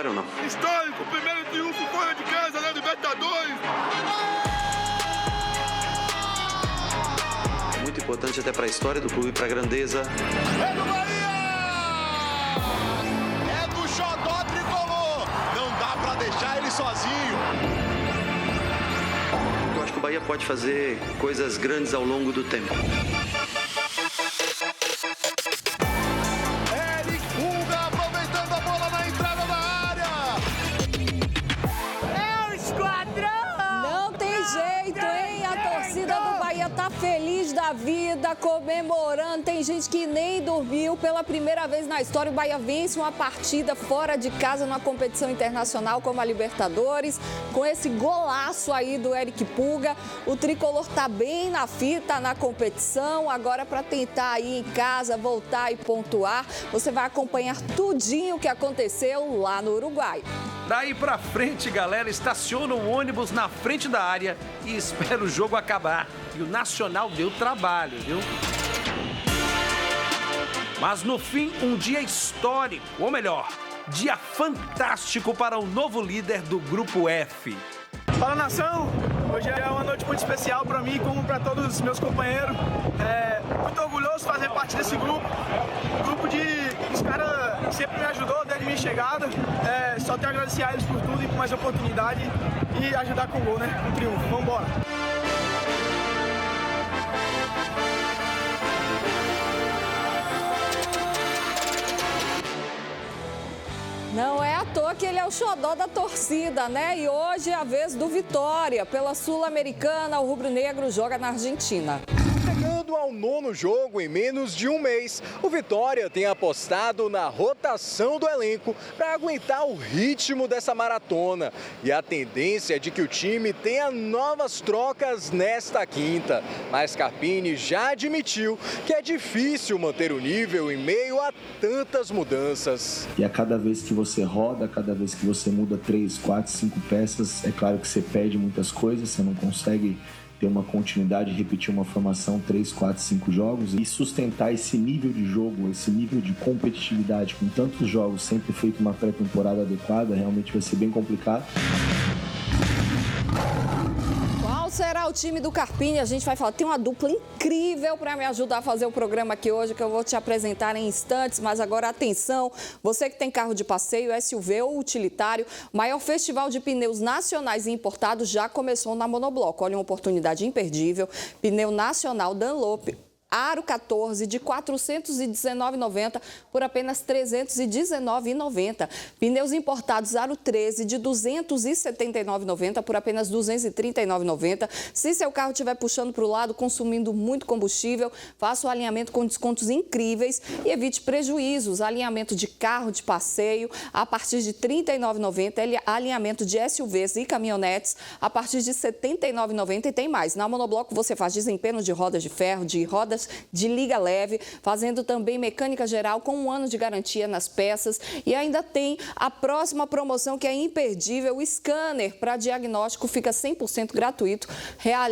história ou não? Histórico, primeiro triunfo fora de casa na Libertadores. Muito importante até para a história do clube e para a grandeza. É do Bahia! É do Xodó Tricolor! Não dá para deixar ele sozinho. Eu acho que o Bahia pode fazer coisas grandes ao longo do tempo. Eric Puga aproveitando a bola na entrada da área. É o esquadrão! Não tem jeito, hein? A torcida do Bahia tá feliz da vida, comemorando. Tem gente que nem dormiu. Pela primeira vez na história, o Bahia vence uma partida fora de casa numa competição internacional como a Libertadores. Com esse golaço aí do Eric Puga, o tricolor tá bem na fita na competição. Agora, para tentar ir em casa, voltar e pontuar, você vai acompanhar tudinho o que aconteceu lá no Uruguai. Daí pra frente, galera, estaciona o ônibus na frente da área e espera o jogo acabar. E o Nacional deu trabalho, viu? Mas no fim, um dia histórico, ou melhor, dia fantástico para o novo líder do Grupo F. Fala, nação! Hoje é uma noite muito especial para mim, como para todos os meus companheiros. Muito orgulhoso de fazer parte desse grupo. Um grupo os caras sempre me ajudou desde minha chegada. Só tenho a agradecer a eles por tudo e por mais oportunidade e ajudar com o gol, né? Com triunfo. Vamos embora! Não é à toa que ele é o xodó da torcida, né? E hoje é a vez do Vitória. Pela Sul-Americana, o rubro-negro joga na Argentina. Chegando ao 9º jogo em menos de um mês, o Vitória tem apostado na rotação do elenco para aguentar o ritmo dessa maratona. E a tendência é de que o time tenha novas trocas nesta quinta. Mas Carpini já admitiu que é difícil manter o nível em meio a tantas mudanças. E a cada vez que você roda, a cada vez que você muda 3, 4, 5 peças, é claro que você perde muitas coisas, você não consegue ter uma continuidade, repetir uma formação 3, 4, 5 jogos e sustentar esse nível de jogo, esse nível de competitividade com tantos jogos, sem ter feito uma pré-temporada adequada, realmente vai ser bem complicado. Qual será o time do Carpini? A gente vai falar. Tem uma dupla incrível para me ajudar a fazer o programa aqui hoje, que eu vou te apresentar em instantes. Mas agora, atenção, você que tem carro de passeio, SUV ou utilitário, o maior festival de pneus nacionais e importados já começou na Monobloco. Olha, uma oportunidade imperdível. Pneu nacional Dunlop Aro 14 de R$ 419,90 por apenas R$ 319,90. Pneus importados Aro 13 de R$ 279,90 por apenas R$ 239,90. Se seu carro estiver puxando para o lado, consumindo muito combustível, faça o alinhamento com descontos incríveis e evite prejuízos. Alinhamento de carro de passeio a partir de R$ 39,90. Alinhamento de SUVs e caminhonetes a partir de R$ 79,90 e tem mais. Na Monobloco você faz desempenho de rodas de ferro, de rodas de liga leve, fazendo também mecânica geral com 1 ano de garantia nas peças e ainda tem a próxima promoção que é imperdível, o scanner para diagnóstico fica 100% gratuito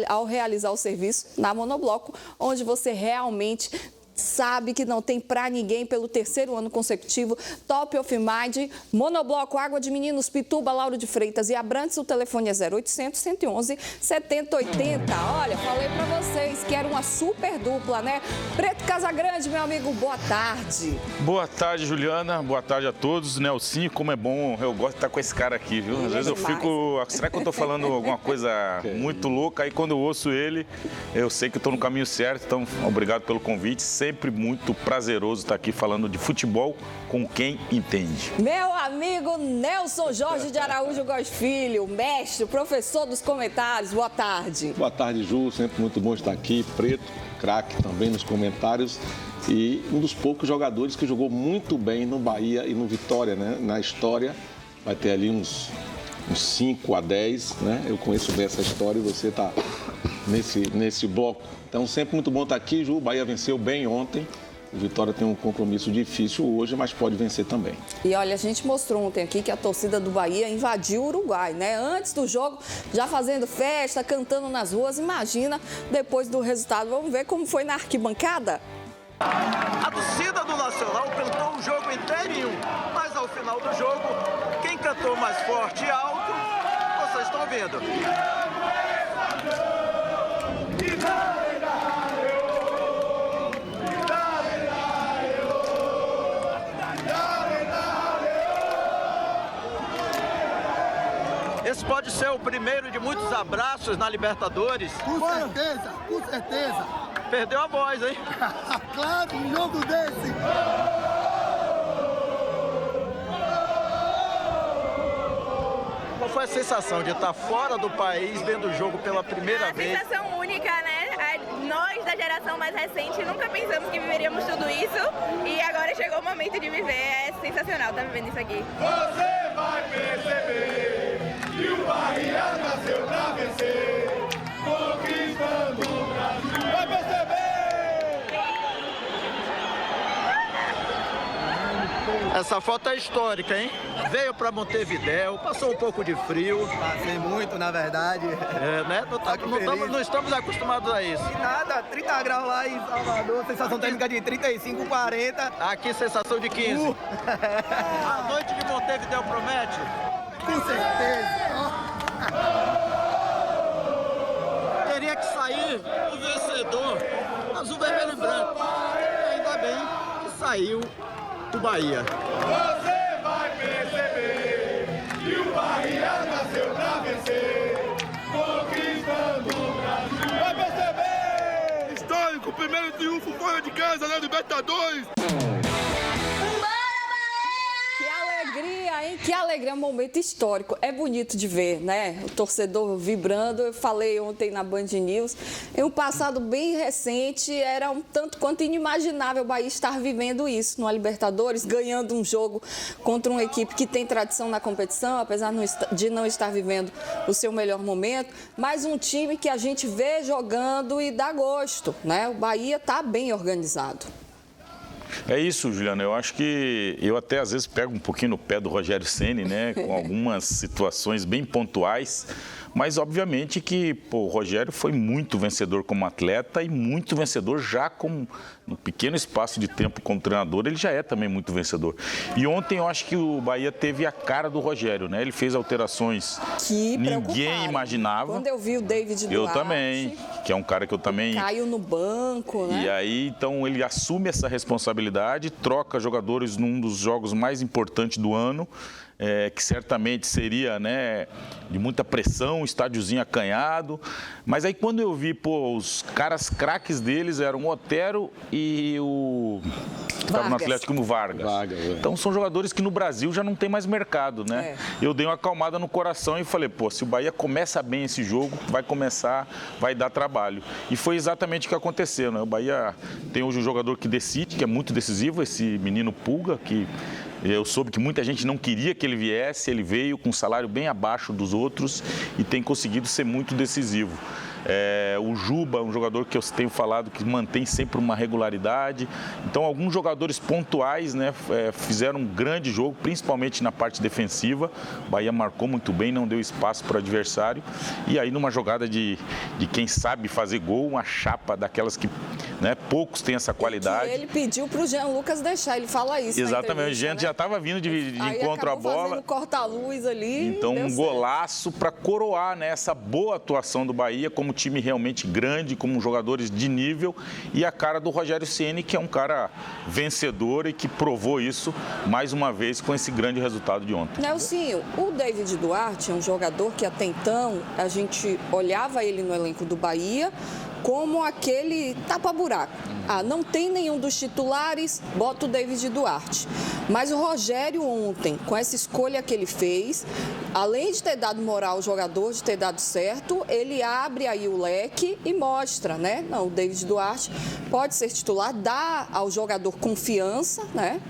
ao realizar o serviço na Monobloco, onde você realmente sabe que não tem pra ninguém pelo 3º ano consecutivo. Top of Mind, Monobloco, Água de Meninos, Pituba, Lauro de Freitas e Abrantes. O telefone é 0800 111 7080. Olha, falei pra vocês que era uma super dupla, né? Preto Casagrande, meu amigo, boa tarde. Boa tarde, Juliana. Boa tarde a todos. Nelsinho, como é bom. Eu gosto de estar com esse cara aqui, viu? Às vezes eu fico... Será que eu tô falando alguma coisa muito louca? Aí quando eu ouço ele, eu sei que eu tô no caminho certo. Então, obrigado pelo convite. Sempre muito prazeroso estar aqui falando de futebol com quem entende. Meu amigo Nelson Jorge de Araújo Góes Filho, mestre, professor dos comentários, boa tarde. Boa tarde, Ju, sempre muito bom estar aqui. Preto, craque também nos comentários e um dos poucos jogadores que jogou muito bem no Bahia e no Vitória, né? Na história, vai ter ali uns 5 a 10, né? Eu conheço bem essa história e você está nesse bloco. Então, sempre muito bom estar aqui, Ju. O Bahia venceu bem ontem. O Vitória tem um compromisso difícil hoje, mas pode vencer também. E olha, a gente mostrou ontem aqui que a torcida do Bahia invadiu o Uruguai, né? Antes do jogo, já fazendo festa, cantando nas ruas. Imagina depois do resultado. Vamos ver como foi na arquibancada? A torcida do Nacional cantou o jogo inteirinho, mas ao final do jogo, quem setor mais forte e alto, vocês estão vendo. Esse pode ser o primeiro de muitos abraços na Libertadores. Com certeza, com certeza. Perdeu a voz, hein? Claro, um jogo desse. Qual foi a sensação de estar fora do país vendo o jogo pela primeira vez? Uma sensação única, né? Nós, da geração mais recente, nunca pensamos que viveríamos tudo isso. E agora chegou o momento de viver. É sensacional estar vivendo isso aqui. Você vai perceber que o Bahia nasceu pra vencer, conquistando o Brasil. Vai perceber! Essa foto é histórica, hein? Veio pra Montevidéu, passou um pouco de frio. Passei muito, na verdade. É, né? Não estamos acostumados a isso. E nada, 30 graus lá em Salvador, sensação térmica de 35, 40. Aqui, sensação de 15. A noite de Montevidéu promete? Com certeza. Teria que sair o vencedor, azul, vermelho e branco. E ainda bem que saiu do Bahia. Você vai perceber que o Bahia nasceu pra vencer, conquistando o Brasil. Vai perceber! Histórico, primeiro triunfo fora de casa na Libertadores. Que alegria, é um momento histórico. É bonito de ver, né? O torcedor vibrando. Eu falei ontem na Band News. Em um passado bem recente, era um tanto quanto inimaginável o Bahia estar vivendo isso no Libertadores, ganhando um jogo contra uma equipe que tem tradição na competição, apesar de não estar vivendo o seu melhor momento, mas um time que a gente vê jogando e dá gosto, né? O Bahia está bem organizado. É isso, Juliana. Eu acho que eu até às vezes pego um pouquinho no pé do Rogério Ceni, né, com algumas situações bem pontuais, mas obviamente que o Rogério foi muito vencedor como atleta e muito vencedor já com um pequeno espaço de tempo como treinador, ele já é também muito vencedor. E ontem eu acho que o Bahia teve a cara do Rogério, né? Ele fez alterações que ninguém imaginava. Quando eu vi o David Duarte... Eu também, que é um cara que eu também... Caiu no banco, né? E aí, então, ele assume essa responsabilidade, troca jogadores num dos jogos mais importantes do ano, que certamente seria, né, de muita pressão, um estádiozinho acanhado. Mas aí quando eu vi, os caras craques deles eram o Otero e o... Estava no Atlético no Vargas. Então são jogadores que no Brasil já não tem mais mercado, né? Eu dei uma acalmada no coração e falei, se o Bahia começa bem esse jogo, vai dar trabalho. E foi exatamente o que aconteceu, né? O Bahia tem hoje um jogador que decide, que é muito decisivo, esse menino Pulga, que... Eu soube que muita gente não queria que ele viesse, ele veio com um salário bem abaixo dos outros e tem conseguido ser muito decisivo. O Juba, um jogador que eu tenho falado que mantém sempre uma regularidade. Então, alguns jogadores pontuais, né, fizeram um grande jogo, principalmente na parte defensiva. O Bahia marcou muito bem, não deu espaço para o adversário. E aí, numa jogada de quem sabe fazer gol, uma chapa daquelas que, né, poucos têm essa qualidade. E ele pediu para o Jean Lucas deixar, ele fala isso. Exatamente, o Jean já estava vindo de encontro à bola. Fazendo corta-luz ali. Então, um golaço para coroar, né, essa boa atuação do Bahia como time realmente grande, como jogadores de nível, e a cara do Rogério Ceni, que é um cara vencedor e que provou isso mais uma vez com esse grande resultado de ontem. Nelsinho, o David Duarte é um jogador que até então a gente olhava ele no elenco do Bahia como aquele tapa-buraco. Não tem nenhum dos titulares, bota o David Duarte. Mas o Rogério ontem, com essa escolha que ele fez, além de ter dado moral ao jogador, de ter dado certo, ele abre aí o leque e mostra, né? Não, o David Duarte pode ser titular, dá ao jogador confiança, né?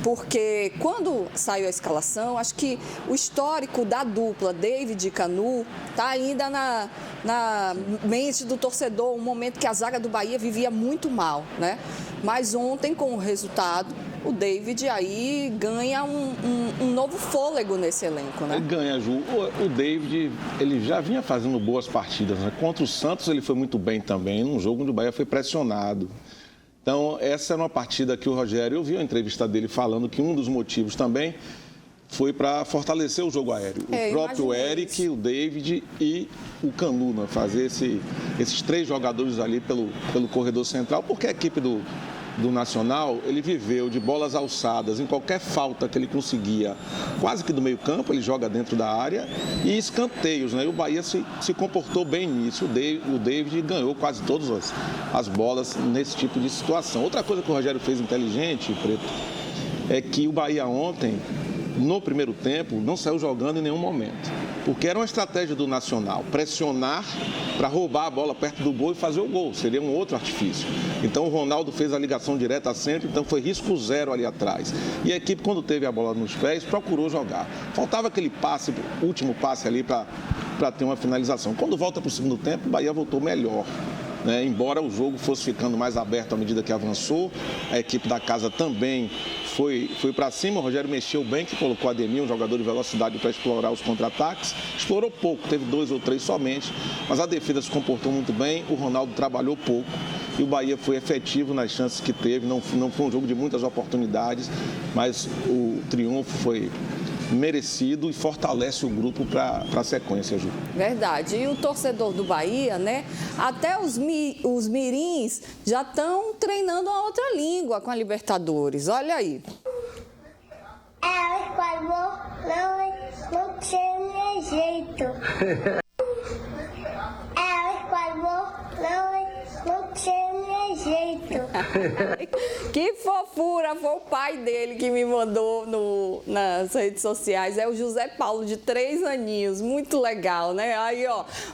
Porque quando saiu a escalação, acho que o histórico da dupla David e Canu está ainda na mente do torcedor, um momento que a zaga do Bahia vivia muito mal, né? Mas ontem, com o resultado, o David aí ganha um novo fôlego nesse elenco, né? Ele ganha, Ju. O David, ele já vinha fazendo boas partidas, né? Contra o Santos ele foi muito bem também, num jogo onde o Bahia foi pressionado. Então, essa era uma partida que o Rogério, eu vi a entrevista dele falando que um dos motivos também foi para fortalecer o jogo aéreo. O próprio Eric, o David e o Canu, fazer esses 3 jogadores ali pelo corredor central, porque a equipe do Nacional, ele viveu de bolas alçadas, em qualquer falta que ele conseguia, quase que do meio campo, ele joga dentro da área, e escanteios, E o Bahia se comportou bem nisso. O David ganhou quase todas as bolas nesse tipo de situação. Outra coisa que o Rogério fez inteligente, Preto, é que o Bahia ontem, no primeiro tempo, não saiu jogando em nenhum momento. Porque era uma estratégia do Nacional, pressionar para roubar a bola perto do gol e fazer o gol. Seria um outro artifício. Então o Ronaldo fez a ligação direta sempre, então foi risco zero ali atrás. E a equipe, quando teve a bola nos pés, procurou jogar. Faltava aquele passe, último passe ali para ter uma finalização. Quando volta para o segundo tempo, o Bahia voltou melhor. Embora o jogo fosse ficando mais aberto à medida que avançou, a equipe da casa também foi para cima. O Rogério mexeu bem, que colocou o Ademir, um jogador de velocidade, para explorar os contra-ataques. Explorou pouco, teve 2 ou 3 somente, mas a defesa se comportou muito bem, o Ronaldo trabalhou pouco e o Bahia foi efetivo nas chances que teve. Não foi um jogo de muitas oportunidades, mas o triunfo foi merecido e fortalece o grupo para a sequência, Ju. Verdade. E o torcedor do Bahia, até os mirins já estão treinando uma outra língua com a Libertadores. Olha aí. Não tinha jeito. Não tinha jeito. Que fofura, foi o pai dele que me mandou nas redes sociais. É o José Paulo, de 3 aninhos. Muito legal, Aí,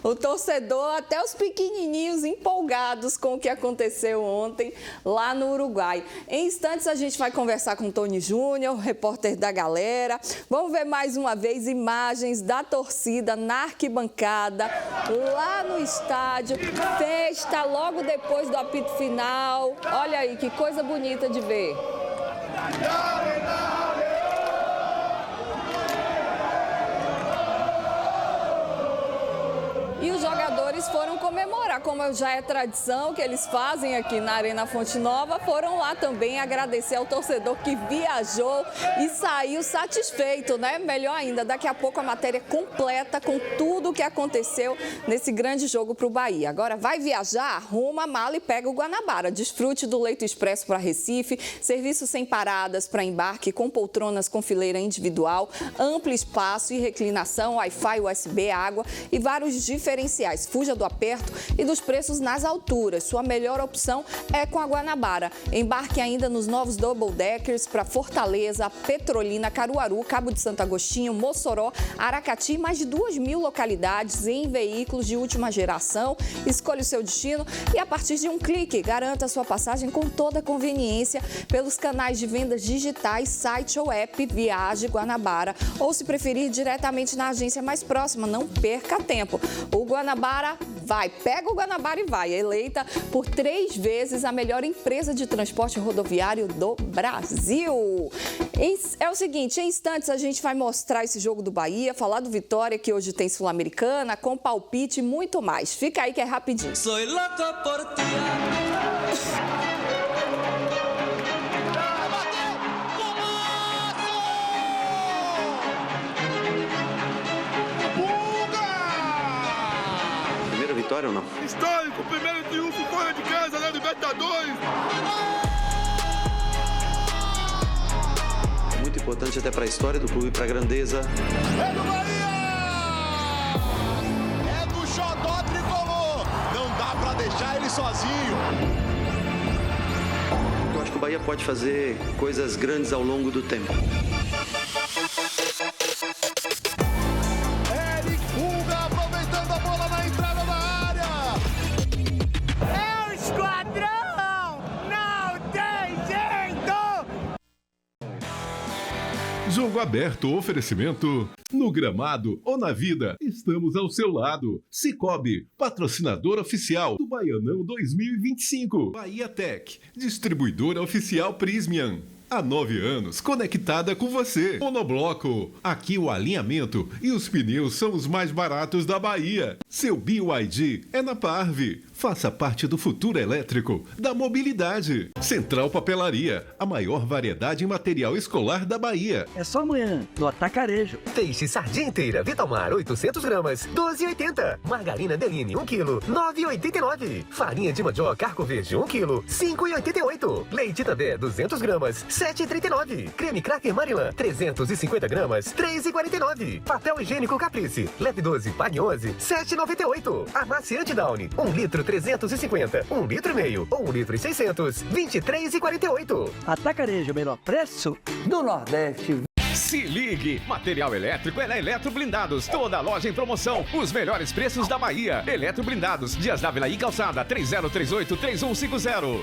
o torcedor, até os pequenininhos empolgados com o que aconteceu ontem lá no Uruguai. Em instantes, a gente vai conversar com o Tony Júnior, repórter da galera. Vamos ver mais uma vez imagens da torcida na arquibancada, lá no estádio. Festa logo depois do apito final. Olha aí, que coisa bonita de ver. E os jogadores foram comemorar, como já é tradição que eles fazem aqui na Arena Fonte Nova, foram lá também agradecer ao torcedor que viajou e saiu satisfeito, Melhor ainda, daqui a pouco a matéria completa com tudo o que aconteceu nesse grande jogo para o Bahia. Agora vai viajar, arruma a mala e pega o Guanabara. Desfrute do leito expresso para Recife, serviço sem paradas para embarque, com poltronas com fileira individual, amplo espaço e reclinação, Wi-Fi, USB, água e vários diferenciais. Fuja do aperto e dos preços nas alturas. Sua melhor opção é com a Guanabara. Embarque ainda nos novos double deckers para Fortaleza, Petrolina, Caruaru, Cabo de Santo Agostinho, Mossoró, Aracati e mais de 2.000 localidades em veículos de última geração. Escolha o seu destino e a partir de um clique garanta sua passagem com toda a conveniência pelos canais de vendas digitais, site ou app Viaje Guanabara, ou se preferir diretamente na agência mais próxima. Não perca tempo. O Guanabara vai. Pega o Guanabara e vai. Eleita por 3 vezes a melhor empresa de transporte rodoviário do Brasil. É o seguinte, em instantes a gente vai mostrar esse jogo do Bahia, falar do Vitória, que hoje tem Sul-Americana, com palpite e muito mais. Fica aí que é rapidinho. Soy loco por ti. Vitória ou não? Histórico, primeiro triunfo fora de casa na Libertadores. Muito importante até para a história do clube e para a grandeza. É do Bahia! É do xodó tricolor. Não dá para deixar ele sozinho. Eu acho que o Bahia pode fazer coisas grandes ao longo do tempo. Eric Puga aproveitando a bola na entrada da área. É o esquadrão! Não tem jeito! Jogo aberto, oferecimento. No gramado ou na vida, estamos ao seu lado. Cicobi, patrocinador oficial do Baianão 2025. Bahia Tech, distribuidora oficial Prismian. Há 9 anos, conectada com você. Monobloco. Aqui o alinhamento e os pneus são os mais baratos da Bahia. Seu BYD é na Parve. Faça parte do futuro elétrico da mobilidade. Central Papelaria, a maior variedade em material escolar da Bahia. É só amanhã, no Atacarejo. Peixe sardinha inteira, Vitalmar, 800 gramas, 12,80. Margarina Deline, 1 kg, 9,89. Farinha de mandioca Arco Verde, 1 kg, 5,88. Leite Tandé, 200 gramas, 7,39. Creme Cracker Marilã, 350 gramas, 3,49. Papel higiênico Caprice, Leve 12, pague 11, 7,98. Amaciante Downy, 1 litro 350, 1 litro e meio ou 1 litro e 600, 23,48. Atacarejo, o melhor preço do Nordeste. Se ligue! Material elétrico é na Eletroblindados. Toda loja em promoção. Os melhores preços da Bahia. Eletroblindados. Dias Dávila e Calçada. 3038-3150.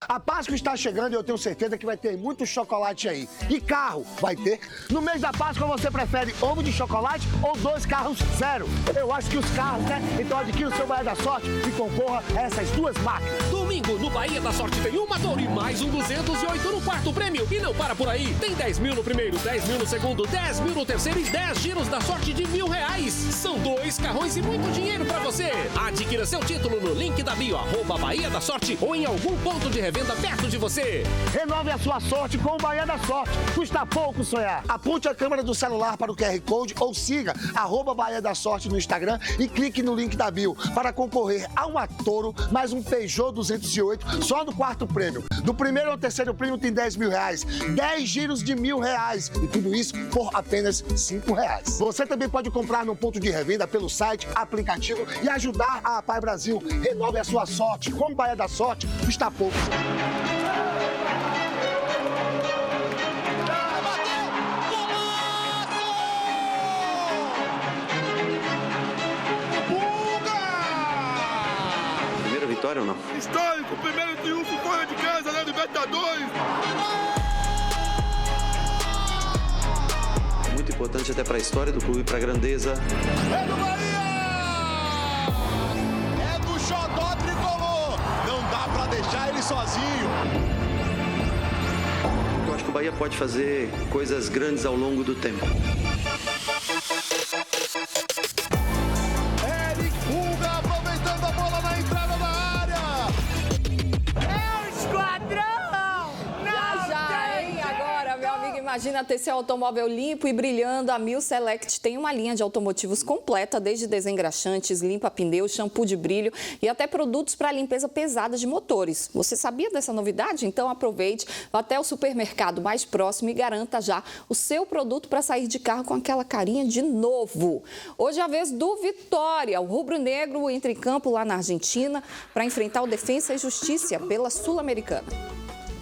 A Páscoa está chegando e eu tenho certeza que vai ter muito chocolate aí. E carro vai ter. No mês da Páscoa você prefere ovo de chocolate ou 2 carros zero? Eu acho que os carros, né? Então adquira o seu Bahia da Sorte e concorra a essas 2 máquinas. Domingo no Bahia da Sorte tem uma Toro e mais um 208 no quarto prêmio. E não para por aí. Tem 10 mil no primeiro, 10 mil no segundo, 10 mil no terceiro e 10 giros da sorte de R$1.000. São 2 carrões e muito dinheiro pra você. Adquira seu título no link da bio, @Bahia da Sorte ou em algum ponto de revenda perto de você. Renove a sua sorte com o Bahia da Sorte. Custa pouco sonhar. Aponte a câmera do celular para o QR Code ou siga @Bahia da Sorte no Instagram e clique no link da bio para concorrer a uma Toro mais um Peugeot 208 só no quarto prêmio. Do primeiro ao terceiro prêmio tem R$10.000, 10 giros de R$1.000 e tudo isso por apenas R$5. Você também pode comprar no ponto de revenda pelo site, aplicativo e ajudar a Pai Brasil. Renove a sua sorte com o Bahia da Sorte. Custa pouco. Primeira vitória ou não? Histórico, primeiro triunfo fora de casa na Libertadores. Muito importante até para a história do clube, para a grandeza. É do Bahia! É do Xodó Tricolor! Não dá pra deixar ele sozinho. Eu acho que o Bahia pode fazer coisas grandes ao longo do tempo. Eric Puga aproveitando a bola na entrada da área. É o esquadrão! Já, hein? Agora, meu amigo, imagina ter seu automóvel limpo e brilhando. A Mil Select tem uma linha de automotivos completa, desde desengraxantes, limpa-pneus, shampoo de brilho e até produtos para limpeza pesada de motores. Você sabia dessa novidade? Então aproveite, vá até o supermercado mais próximo e garanta já o seu produto para sair de carro com aquela carinha de novo. Hoje é a vez do Vitória. O rubro-negro entra em campo lá na Argentina para enfrentar o Defensa e Justiça pela Sul-Americana.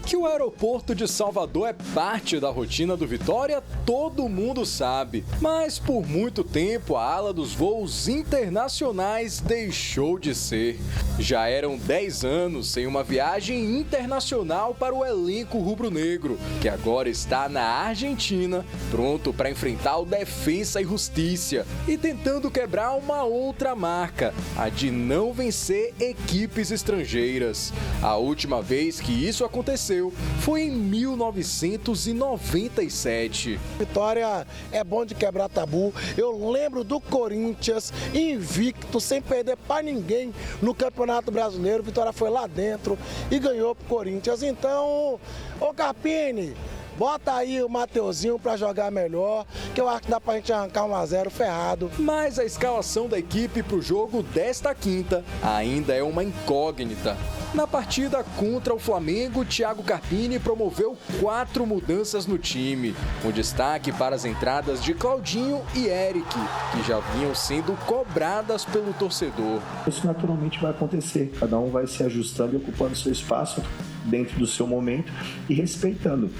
Que o aeroporto de Salvador é parte da rotina do Vitória, todo mundo sabe. Mas por muito tempo a ala dos voos internacionais deixou de ser. Já eram 10 anos sem uma viagem internacional para o elenco rubro-negro, que agora está na Argentina, pronto para enfrentar o Defensa e Justiça e tentando quebrar uma outra marca, a de não vencer equipes estrangeiras. A última vez que isso aconteceu foi em 1997. Vitória é bom de quebrar tabu. Eu lembro do Corinthians invicto, sem perder para ninguém no Campeonato Brasileiro. Vitória foi lá dentro e ganhou pro Corinthians. Então, ô Carpini, bota aí o Mateuzinho pra jogar melhor, que eu acho que dá pra gente arrancar 1-0 ferrado. Mas a escalação da equipe pro jogo desta quinta ainda é uma incógnita. Na partida contra o Flamengo, Thiago Carpini promoveu 4 mudanças no time, com destaque para as entradas de Claudinho e Eric, que já vinham sendo cobradas pelo torcedor. Isso naturalmente vai acontecer, cada um vai se ajustando e ocupando seu espaço dentro do seu momento e respeitando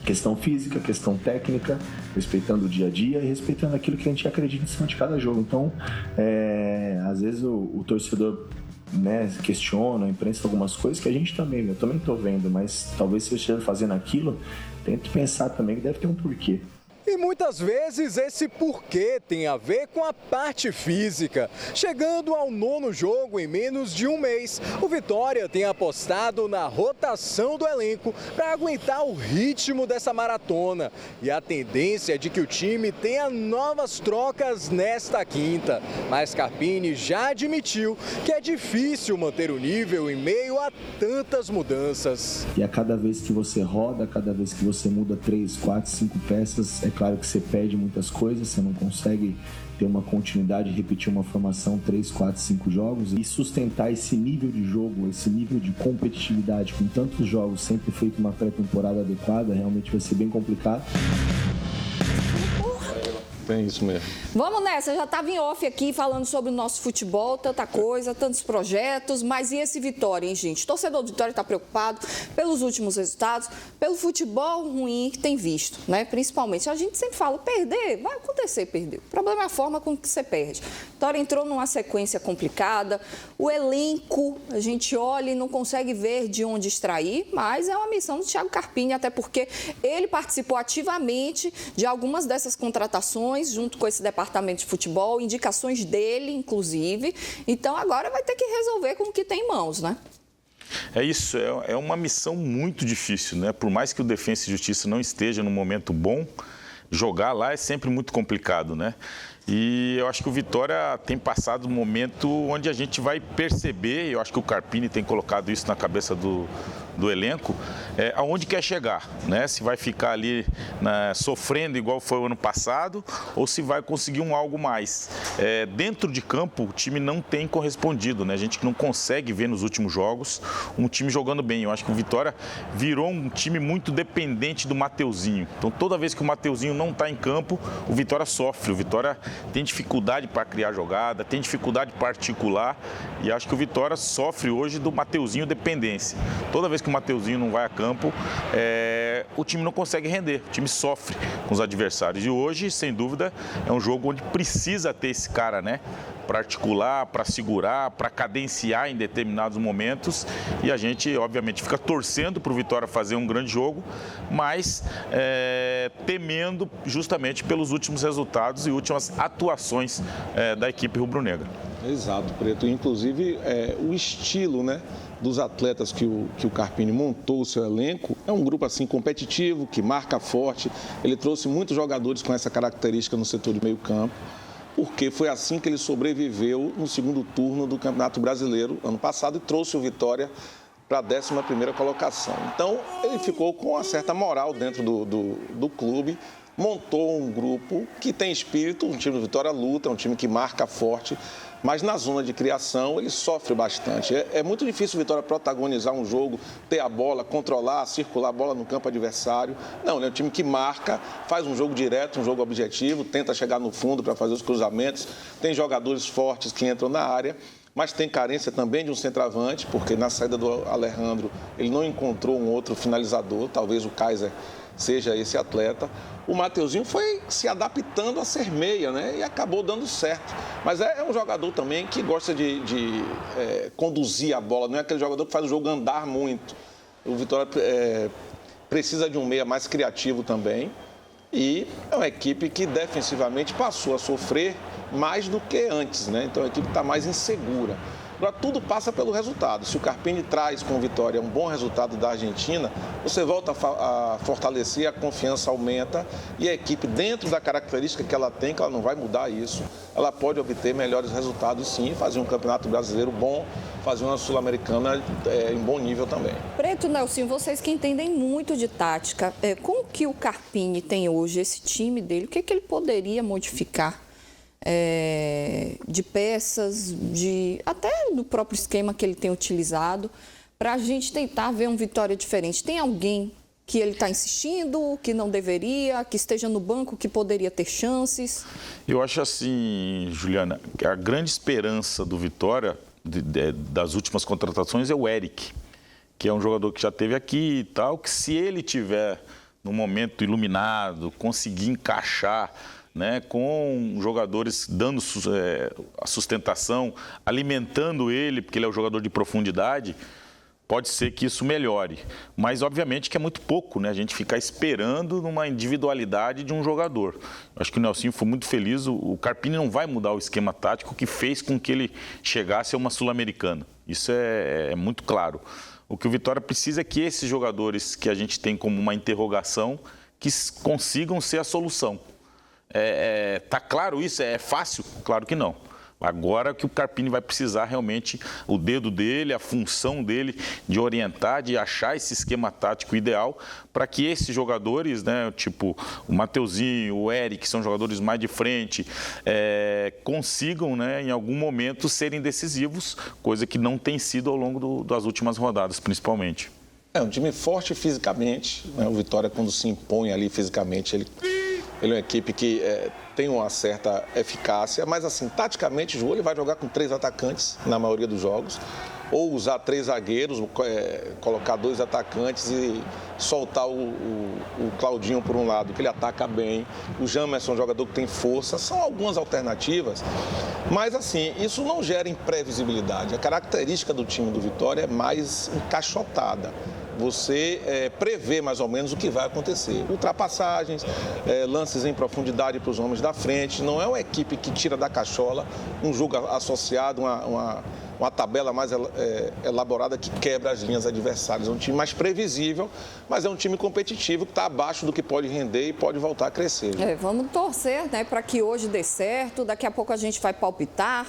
questão física, questão técnica, respeitando o dia a dia e respeitando aquilo que a gente acredita em cima de cada jogo. Então, às vezes o torcedor, né, questiona, a imprensa algumas coisas que a gente também, eu também estou vendo, mas talvez se eu esteja fazendo aquilo, tento pensar também que deve ter um porquê. E muitas vezes esse porquê tem a ver com a parte física. Chegando ao 9º jogo em menos de um mês, o Vitória tem apostado na rotação do elenco para aguentar o ritmo dessa maratona. E a tendência é de que o time tenha novas trocas nesta quinta. Mas Carpini já admitiu que é difícil manter o nível em meio a tantas mudanças. E a cada vez que você roda, cada vez que você muda 3, 4, 5 peças, é claro que você perde muitas coisas, você não consegue ter uma continuidade, repetir uma formação 3, 4, 5 jogos e sustentar esse nível de jogo, esse nível de competitividade com tantos jogos, sempre feito uma pré-temporada adequada, realmente vai ser bem complicado. Tem isso mesmo. Vamos nessa, já estava em off aqui falando sobre o nosso futebol, tanta coisa, tantos projetos, mas e esse Vitória, hein, gente? O torcedor do Vitória está preocupado pelos últimos resultados, pelo futebol ruim que tem visto, né? Principalmente, a gente sempre fala, perder, vai acontecer perder. O problema é a forma com que você perde. Vitória entrou numa sequência complicada, o elenco, a gente olha e não consegue ver de onde extrair, mas é uma missão do Thiago Carpini, até porque ele participou ativamente de algumas dessas contratações, junto com esse departamento de futebol, indicações dele, inclusive. Então, agora vai ter que resolver com o que tem em mãos, né? É isso, é uma missão muito difícil, né? Por mais que o Defensa e Justiça não esteja num momento bom, jogar lá é sempre muito complicado, né? E eu acho que o Vitória tem passado um momento onde a gente vai perceber, eu acho que o Carpini tem colocado isso na cabeça do elenco, aonde quer chegar, né? Se vai ficar ali sofrendo igual foi o ano passado ou se vai conseguir algo mais. Dentro de campo, o time não tem correspondido, né? A gente não consegue ver nos últimos jogos um time jogando bem. Eu acho que o Vitória virou um time muito dependente do Mateuzinho. Então, toda vez que o Mateuzinho não está em campo, o Vitória sofre. O Vitória tem dificuldade para criar jogada, tem dificuldade particular e acho que o Vitória sofre hoje do Mateuzinho dependência. Toda vez que o Mateuzinho não vai a campo, o time não consegue render, o time sofre com os adversários. E hoje, sem dúvida, é um jogo onde precisa ter esse cara, né? Para articular, para segurar, para cadenciar em determinados momentos. E a gente, obviamente, fica torcendo para o Vitória fazer um grande jogo, mas temendo justamente pelos últimos resultados e últimas atuações da equipe rubro-negra. Exato, Preto. Inclusive, o estilo, né, dos atletas que o Carpini montou o seu elenco é um grupo assim competitivo, que marca forte. Ele trouxe muitos jogadores com essa característica no setor de meio campo, porque foi assim que ele sobreviveu no segundo turno do Campeonato Brasileiro ano passado e trouxe o Vitória para a 11ª colocação. Então, ele ficou com uma certa moral dentro do clube, montou um grupo que tem espírito, um time do Vitória luta, um time que marca forte, mas na zona de criação ele sofre bastante. É muito difícil o Vitória protagonizar um jogo, ter a bola, controlar, circular a bola no campo adversário. Não, ele é um time que marca, faz um jogo direto, um jogo objetivo, tenta chegar no fundo para fazer os cruzamentos, tem jogadores fortes que entram na área, mas tem carência também de um centroavante, porque na saída do Alejandro ele não encontrou um outro finalizador, talvez o Kaiser seja esse atleta. O Mateuzinho foi se adaptando a ser meia, né? E acabou dando certo. Mas é um jogador também que gosta de conduzir a bola, não é aquele jogador que faz o jogo andar muito. O Vitória precisa de um meia mais criativo também. E é uma equipe que defensivamente passou a sofrer mais do que antes, né? Então a equipe está mais insegura. Agora, tudo passa pelo resultado. Se o Carpini traz com Vitória um bom resultado da Argentina, você volta a fortalecer, a confiança aumenta e a equipe, dentro da característica que ela tem, que ela não vai mudar isso, ela pode obter melhores resultados sim, fazer um campeonato brasileiro bom, fazer uma sul-americana em bom nível também. Preto, Nelson, vocês que entendem muito de tática, como que o Carpini tem hoje esse time dele? O que ele poderia modificar? De peças, até do próprio esquema que ele tem utilizado, para a gente tentar ver um Vitória diferente. Tem alguém que ele está insistindo, que não deveria, que esteja no banco, que poderia ter chances? Eu acho assim, Juliana, que a grande esperança do Vitória, das últimas contratações, é o Eric, que é um jogador que já esteve aqui e tal, que se ele tiver num momento iluminado, conseguir encaixar, né, com jogadores dando a sustentação, alimentando ele, porque ele é um jogador de profundidade, pode ser que isso melhore. Mas, obviamente, que é muito pouco, né? A gente ficar esperando numa individualidade de um jogador. Acho que o Nelsinho foi muito feliz. O Carpini não vai mudar o esquema tático que fez com que ele chegasse a uma Sul-Americana. Isso é muito claro. O que o Vitória precisa é que esses jogadores que a gente tem como uma interrogação, que consigam ser a solução. Tá claro isso? É fácil? Claro que não. Agora que o Carpini vai precisar realmente, o dedo dele, a função dele de orientar, de achar esse esquema tático ideal para que esses jogadores, né, tipo o Mateuzinho, o Eric, que são jogadores mais de frente, consigam, né, em algum momento serem decisivos, coisa que não tem sido ao longo das últimas rodadas, principalmente. É um time forte fisicamente, né? O Vitória, quando se impõe ali fisicamente, ele é uma equipe que tem uma certa eficácia, mas assim, taticamente, o João ele vai jogar com 3 atacantes na maioria dos jogos, ou usar 3 zagueiros, colocar 2 atacantes e soltar o Claudinho por um lado, que ele ataca bem, o Jamerson é um jogador que tem força, são algumas alternativas, mas assim, isso não gera imprevisibilidade. A característica do time do Vitória é mais encaixotada. Você prevê mais ou menos o que vai acontecer. Ultrapassagens, lances em profundidade para os homens da frente. Não é uma equipe que tira da cachola um jogo associado, uma tabela mais elaborada que quebra as linhas adversárias. É um time mais previsível, mas é um time competitivo que está abaixo do que pode render e pode voltar a crescer. Vamos torcer, né, para que hoje dê certo. Daqui a pouco a gente vai palpitar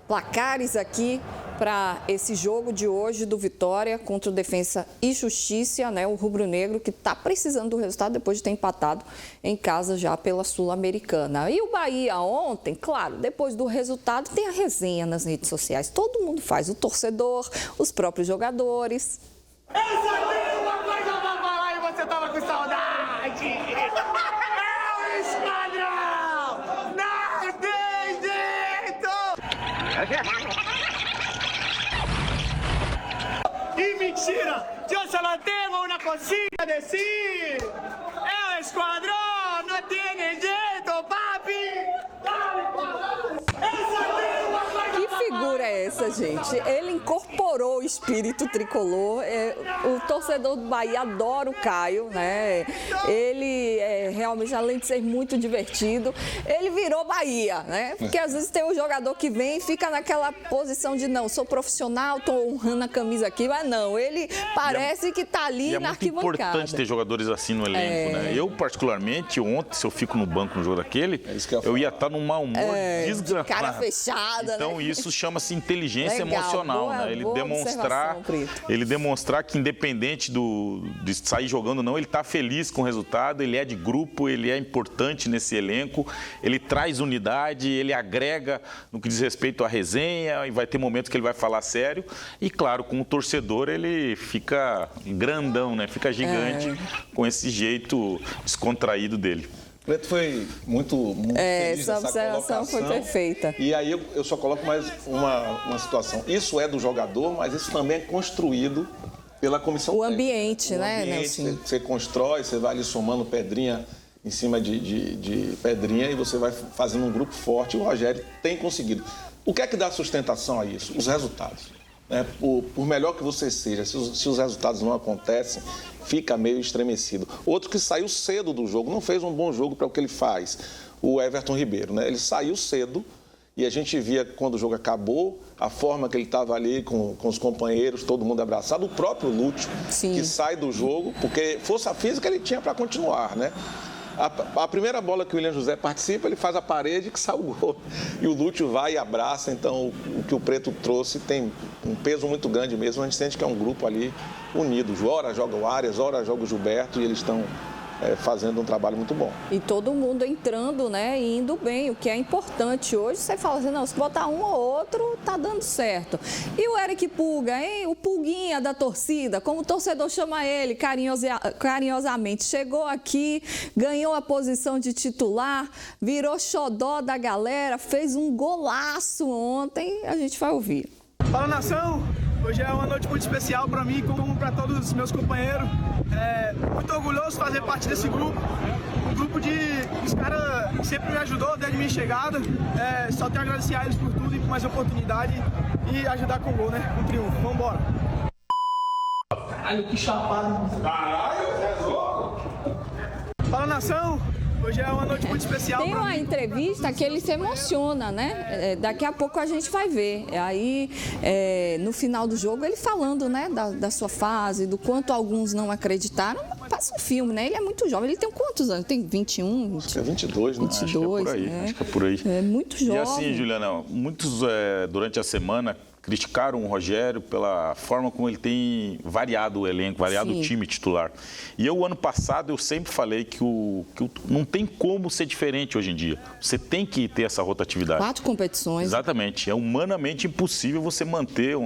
placares aqui para esse jogo de hoje do Vitória contra o Defensa e Justiça, né? O rubro-negro que está precisando do resultado depois de ter empatado em casa já pela Sul-Americana. E o Bahia ontem, claro, depois do resultado tem a resenha nas redes sociais. Todo mundo faz, o torcedor, os próprios jogadores. Eu só tenho uma coisa pra falar e você tava com saudade! É o Esquadrão! Não tem jeito! Y mentira, yo solo tengo una cosita a decir. El escuadrón no tiene jeito, papi. Dale, papi. Que figura é essa, gente? Ele incorporou o espírito tricolor. O torcedor do Bahia adora o Caio, né? Ele realmente, além de ser muito divertido, ele virou Bahia, né? Porque às vezes tem um jogador que vem e fica naquela posição de não, sou profissional, tô honrando a camisa aqui, mas não, ele parece que tá ali na arquibancada. É muito importante ter jogadores assim no elenco, né? Eu, particularmente, ontem, se eu fico no banco no jogo daquele, eu ia estar num mau humor desgraçado. Cara fechada, então, né? Isso chama-se inteligência emocional, boa, né? Boa Ele demonstrar que, independente de sair jogando ou não, ele está feliz com o resultado, ele é de grupo, ele é importante nesse elenco, ele traz unidade, ele agrega no que diz respeito à resenha, e vai ter momentos que ele vai falar sério. E, claro, com o torcedor, ele fica grandão, né? Fica gigante com esse jeito descontraído dele. O Preto foi muito feliz essa observação foi perfeita. E aí eu só coloco mais uma situação. Isso é do jogador, mas isso também é construído pela comissão técnica. O ambiente, né, Nelson? Você constrói, você vai ali somando pedrinha em cima de pedrinha e você vai fazendo um grupo forte. E o Rogério tem conseguido. O que é que dá sustentação a isso? Os resultados. Por melhor que você seja, se os resultados não acontecem, fica meio estremecido. Outro que saiu cedo do jogo, não fez um bom jogo para o que ele faz, o Everton Ribeiro, né? Ele saiu cedo e a gente via quando o jogo acabou, a forma que ele estava ali com os companheiros, todo mundo abraçado, o próprio Lúcio, que sai do jogo, porque força física ele tinha para continuar, né? A primeira bola que o William José participa, ele faz a parede que sai o gol. E o Lúcio vai e abraça. Então, o que o Preto trouxe tem um peso muito grande mesmo. A gente sente que é um grupo ali unido. Ora joga o Arias, ora joga o Gilberto e eles estão fazendo um trabalho muito bom. E todo mundo entrando, né, e indo bem, o que é importante. Hoje você fala assim, não, se botar um ou outro, tá dando certo. E o Eric Pulga, hein? O Pulguinha da torcida, como o torcedor chama ele carinhosamente, chegou aqui, ganhou a posição de titular, virou xodó da galera, fez um golaço ontem, a gente vai ouvir. Fala, nação! Hoje é uma noite muito especial para mim, como para todos os meus companheiros. Muito orgulhoso de fazer parte desse grupo. Um grupo os caras que sempre me ajudou desde minha chegada. Só tenho a agradecer a eles por tudo e por mais oportunidade e ajudar com o gol, né? Com o triunfo. Vamos embora! Caralho, que chapado. Caralho, é louco. Fala, nação. Hoje é uma noite muito especial. Tem uma entrevista que ele se emociona, né? Daqui a pouco a gente vai ver. Aí, no final do jogo, ele falando, né, da sua fase, do quanto alguns não acreditaram. Passa um filme, né? Ele é muito jovem. Ele tem quantos anos? Tem 21? Acho que é 22, né? 22, acho que é por aí. É muito jovem. E assim, Juliana, muitos durante a semana criticaram o Rogério pela forma como ele tem variado o elenco, variado o time titular. E eu, ano passado, eu sempre falei que não tem como ser diferente hoje em dia. Você tem que ter essa rotatividade. 4 competições. Exatamente. É humanamente impossível você manter.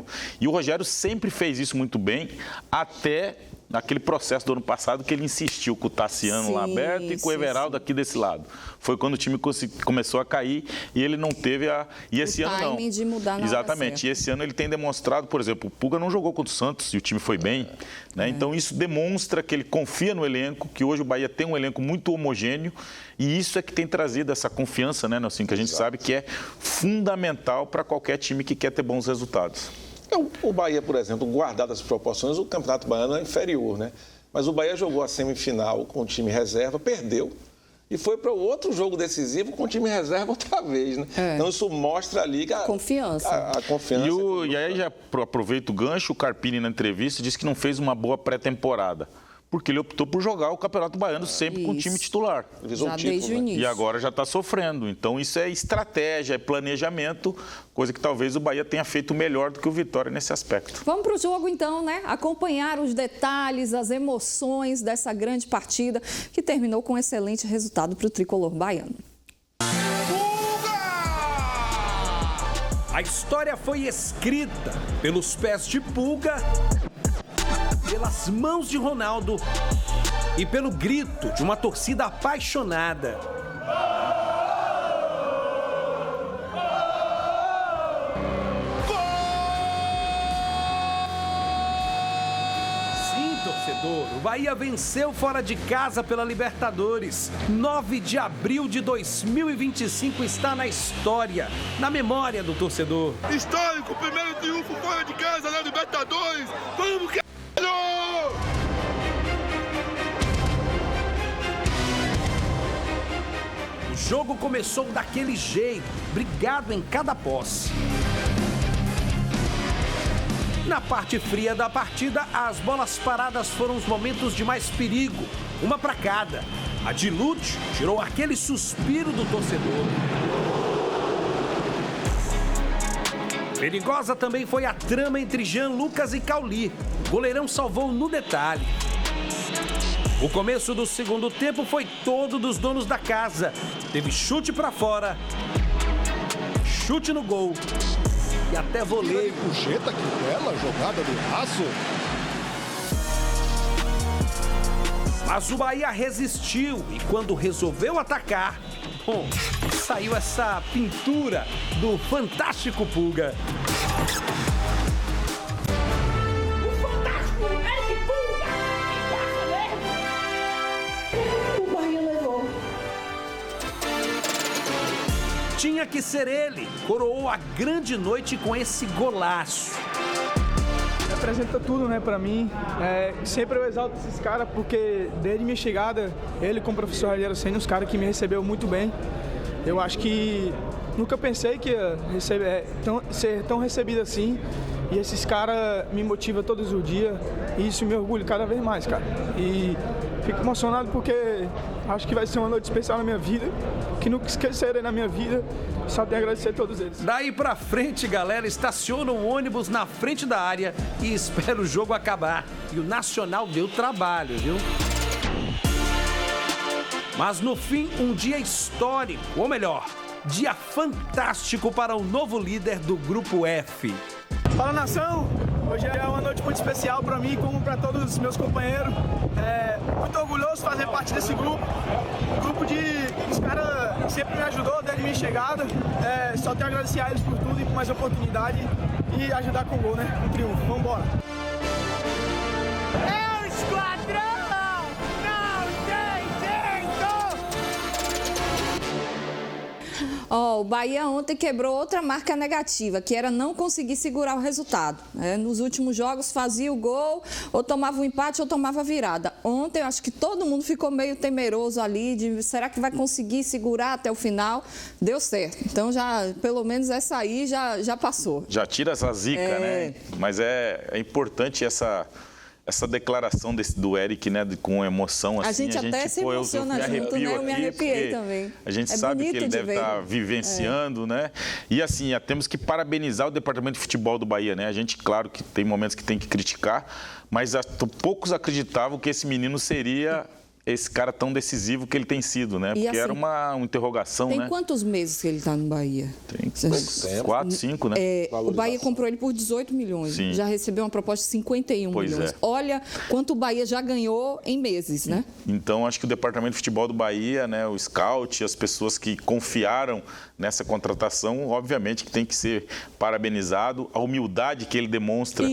E o Rogério sempre fez isso muito bem, até naquele processo do ano passado que ele insistiu com o Tassiano lá aberto e com o Everaldo aqui desse lado. Foi quando o time começou a cair e ele não teve E esse ano não. De mudar na Exatamente. E esse ano ele tem demonstrado, por exemplo, o Puga não jogou contra o Santos e o time foi bem, né? Então isso demonstra que ele confia no elenco, que hoje o Bahia tem um elenco muito homogêneo e isso é que tem trazido essa confiança, né, Nelson, que a gente sabe que é fundamental para qualquer time que quer ter bons resultados. O Bahia, por exemplo, guardado as proporções, o Campeonato Baiano é inferior, né? Mas o Bahia jogou a semifinal com o time reserva, perdeu. E foi para o outro jogo decisivo com o time reserva outra vez, né? Então isso mostra ali que confiança. A confiança. E aí já aproveita o gancho, o Carpini na entrevista disse que não fez uma boa pré-temporada. Porque ele optou por jogar o Campeonato Baiano sempre com o time titular. Já desde o início. E agora já está sofrendo. Então isso é estratégia, é planejamento, coisa que talvez o Bahia tenha feito melhor do que o Vitória nesse aspecto. Vamos para o jogo então, né? Acompanhar os detalhes, as emoções dessa grande partida que terminou com um excelente resultado para o tricolor baiano. A história foi escrita pelos pés de Pulga, pelas mãos de Ronaldo e pelo grito de uma torcida apaixonada. Sim, torcedor, o Bahia venceu fora de casa pela Libertadores. 9 de abril de 2025 está na história, na memória do torcedor. Histórico, primeiro triunfo fora de casa na Libertadores. Vamos, que... O jogo começou daquele jeito, brigado em cada posse. Na parte fria da partida, as bolas paradas foram os momentos de mais perigo, uma para cada. A de Lute tirou aquele suspiro do torcedor. Perigosa também foi a trama entre Jean Lucas e Cauli. O goleirão salvou no detalhe. O começo do segundo tempo foi todo dos donos da casa. Teve chute para fora, chute no gol e até voleio. Puxeta, que bela jogada do Aço. Mas o Bahia resistiu e quando resolveu atacar, saiu essa pintura do fantástico Pulga. O fantástico Eric Pulga! O Bahia levou. Tinha que ser ele. Coroou a grande noite com esse golaço. Representa tudo, né, pra mim. Sempre eu exalto esses caras porque desde minha chegada, ele com o professor Rogério Ceni, os caras que me recebeu muito bem. Eu acho que nunca pensei que ia ser tão recebido assim. E esses caras me motivam todos os dias e isso me orgulha cada vez mais, cara. E fico emocionado porque acho que vai ser uma noite especial na minha vida, que nunca esquecerei na minha vida. Só tenho a agradecer a todos eles. Daí pra frente, galera, estaciona o ônibus na frente da área e espera o jogo acabar. E o Nacional deu trabalho, viu? Mas no fim, um dia histórico, ou melhor, dia fantástico para o novo líder do Grupo F. Fala, nação! Hoje é uma noite muito especial para mim, como para todos os meus companheiros. Muito orgulhoso de fazer parte desse grupo. Grupo os caras sempre me ajudou desde minha chegada. Só tenho a agradecer a eles por tudo e por mais oportunidade e ajudar com o gol, né? Com o triunfo. Vamos embora! É o esquadrão! Não tem jeito! O Bahia ontem quebrou outra marca negativa, que era não conseguir segurar o resultado. Nos últimos jogos fazia o gol, ou tomava um empate ou tomava virada. Ontem eu acho que todo mundo ficou meio temeroso ali, de será que vai conseguir segurar até o final? Deu certo. Então, pelo menos essa aí já passou. Já tira essa zica, né? Mas é importante essa declaração do Eric, né, com emoção, assim. A gente até se emociona junto, né? Eu me arrepiei também. A gente sabe que ele deve estar vivenciando, né? E assim, temos que parabenizar o departamento de futebol do Bahia, né? A gente, claro, que tem momentos que tem que criticar, mas poucos acreditavam que esse menino seria esse cara tão decisivo que ele tem sido, né? Porque era uma interrogação, né? Tem quantos meses que ele está no Bahia? Tem 4, 5, né? O Bahia comprou ele por 18 milhões. Sim. Já recebeu uma proposta de 51 milhões. Olha quanto o Bahia já ganhou em meses, né? Então, acho que o departamento de futebol do Bahia, né, o scout, as pessoas que confiaram nessa contratação, obviamente que tem que ser parabenizado. A humildade que ele demonstra,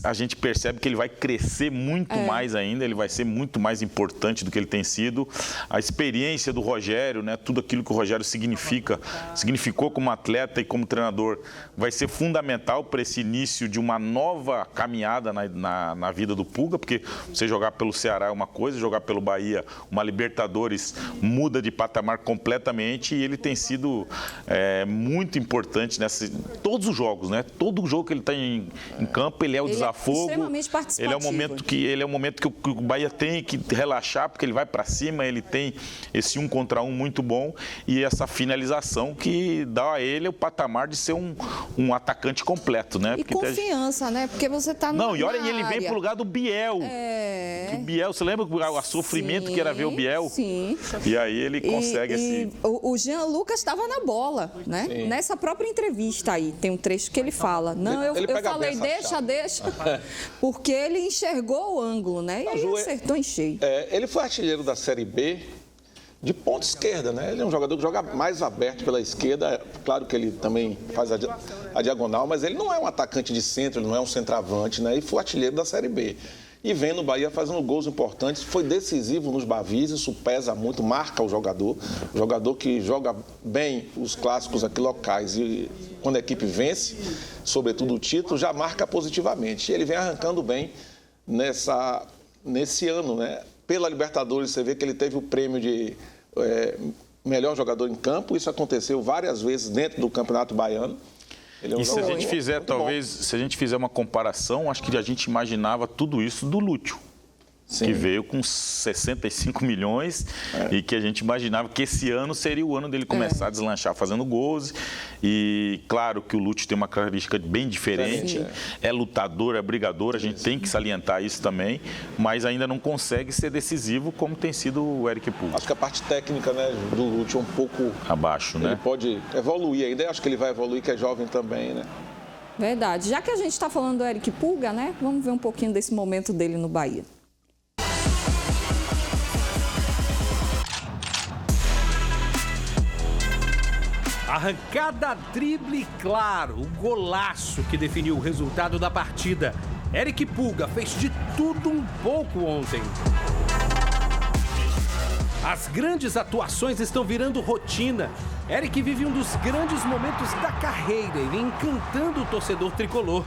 a gente percebe que ele vai crescer muito mais ainda, ele vai ser muito mais importante do que ele tem sido. A experiência do Rogério, né, tudo aquilo que o Rogério significou como atleta e como treinador, vai ser fundamental para esse início de uma nova caminhada na vida do Pulga, porque você jogar pelo Ceará é uma coisa, jogar pelo Bahia, uma Libertadores, muda de patamar completamente, e ele tem sido muito importante todos os jogos, né? Todo jogo que ele está em campo, ele é o desafogo. É extremamente participativo. Ele é o momento que o Bahia tem que relaxar, porque ele vai para cima, ele tem esse 1 contra 1 muito bom, e essa finalização que dá a ele o patamar de ser um atacante completo, né? E porque confiança, né? Porque você está Não, e olha, ele vem pro lugar do Biel. O Biel, você lembra o sofrimento que era ver o Biel? Sim. E aí ele consegue O Jean Lucas estava na bola, né? Sim. Nessa própria entrevista aí, tem um trecho que ele fala. Não, eu falei, deixa, porque ele enxergou o ângulo, né? E ele acertou em cheio. Ele foi artilheiro da Série B de ponta esquerda, né? Ele é um jogador que joga mais aberto pela esquerda. Claro que ele também faz a diagonal, mas ele não é um atacante de centro, ele não é um centroavante, né? E foi artilheiro da Série B. E vem no Bahia fazendo gols importantes, foi decisivo nos Bavis, isso pesa muito, marca o jogador que joga bem os clássicos aqui locais e quando a equipe vence, sobretudo o título, já marca positivamente. E ele vem arrancando bem nesse ano, né? Pela Libertadores, você vê que ele teve o prêmio de melhor jogador em campo, isso aconteceu várias vezes dentro do Campeonato Baiano. E se a gente fizer, se a gente fizer uma comparação, acho que a gente imaginava tudo isso do Lúcio. Sim. Que veio com 65 milhões e que a gente imaginava que esse ano seria o ano dele começar a deslanchar fazendo gols. E claro que o Lúcio tem uma característica bem diferente, é lutador, é brigador, a gente tem que salientar isso também, mas ainda não consegue ser decisivo como tem sido o Eric Pulga. Acho que a parte técnica, né, do Lúcio é um pouco abaixo, né? Ele pode evoluir ainda, acho que ele vai evoluir, que é jovem também, né? Verdade. Já que a gente está falando do Eric Pulga, né, vamos ver um pouquinho desse momento dele no Bahia. Arrancada, drible, claro, o golaço que definiu o resultado da partida. Eric Pulga fez de tudo um pouco ontem. As grandes atuações estão virando rotina. Eric vive um dos grandes momentos da carreira e vem encantando o torcedor tricolor.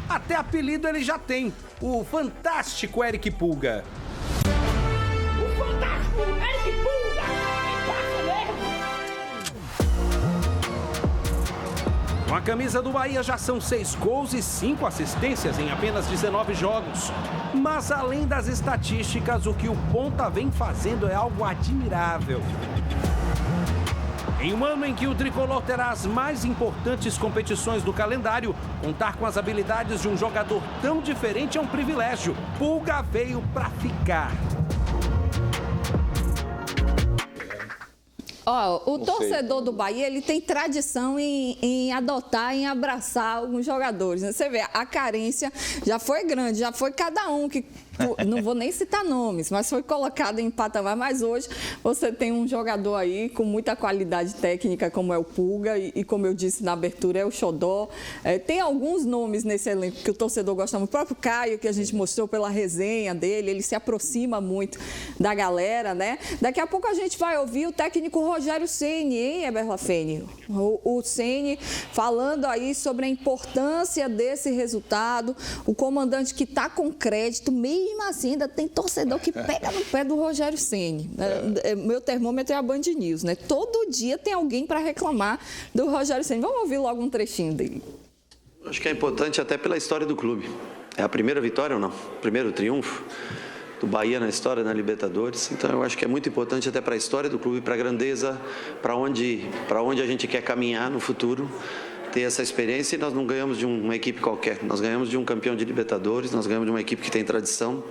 Até apelido ele já tem, o fantástico Eric Pulga. O fantástico Eric Pulga! Com a camisa do Bahia já são 6 gols e 5 assistências em apenas 19 jogos. Mas além das estatísticas, o que o ponta vem fazendo é algo admirável. Em um ano em que o tricolor terá as mais importantes competições do calendário, contar com as habilidades de um jogador tão diferente é um privilégio. Pulga veio para ficar. O torcedor do Bahia, ele tem tradição em adotar, em abraçar alguns jogadores. Você vê, a carência já foi grande, já foi cada um que não vou nem citar nomes, mas foi colocado em patamar. Mas hoje você tem um jogador aí com muita qualidade técnica, como é o Pulga, e como eu disse na abertura, é o Xodó. Tem alguns nomes nesse elenco que o torcedor gosta muito. O próprio Caio, que a gente mostrou pela resenha dele, ele se aproxima muito da galera, né? Daqui a pouco a gente vai ouvir o técnico Rogério Ceni, hein, Eber Lafene? O Ceni falando aí sobre a importância desse resultado, o comandante que está com crédito, mesmo assim ainda tem torcedor que pega no pé do Rogério Ceni. Meu termômetro é a Band News, né? Todo dia tem alguém para reclamar do Rogério Ceni. Vamos ouvir logo um trechinho dele. Acho que é importante até pela história do clube. É a primeira vitória ou não? Primeiro triunfo do Bahia na história, na Libertadores. Então eu acho que é muito importante até para a história do clube, para a grandeza, para onde a gente quer caminhar no futuro, ter essa experiência. E nós não ganhamos de uma equipe qualquer, nós ganhamos de um campeão de Libertadores, nós ganhamos de uma equipe que tem tradição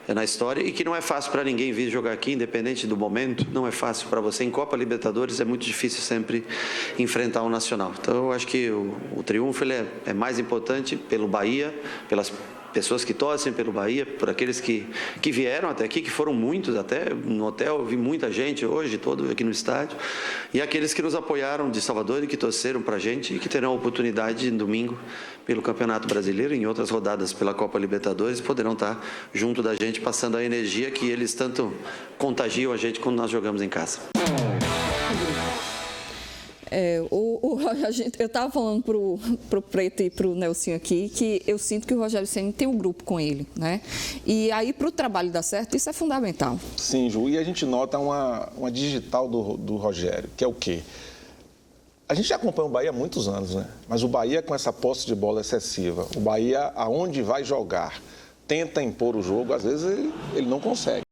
na história e que não é fácil para ninguém vir jogar aqui, independente do momento, não é fácil para você. Em Copa Libertadores é muito difícil sempre enfrentar o Nacional. Então eu acho que o triunfo ele é mais importante pelo Bahia, pelas pessoas que torcem pelo Bahia, por aqueles que vieram até aqui, que foram muitos até, no hotel eu vi muita gente hoje, todo aqui no estádio, e aqueles que nos apoiaram de Salvador e que torceram para a gente e que terão a oportunidade em domingo pelo Campeonato Brasileiro e em outras rodadas pela Copa Libertadores, poderão estar junto da gente, passando a energia que eles tanto contagiam a gente quando nós jogamos em casa. Eu estava falando pro Preto e pro Nelsinho aqui que eu sinto que o Rogério Ceni tem um grupo com ele, né? E aí, para o trabalho dar certo, isso é fundamental. Sim, Ju, e a gente nota uma digital do Rogério, que é o quê? A gente já acompanha o Bahia há muitos anos, né? Mas o Bahia com essa posse de bola excessiva, o Bahia aonde vai jogar, tenta impor o jogo, às vezes ele não consegue.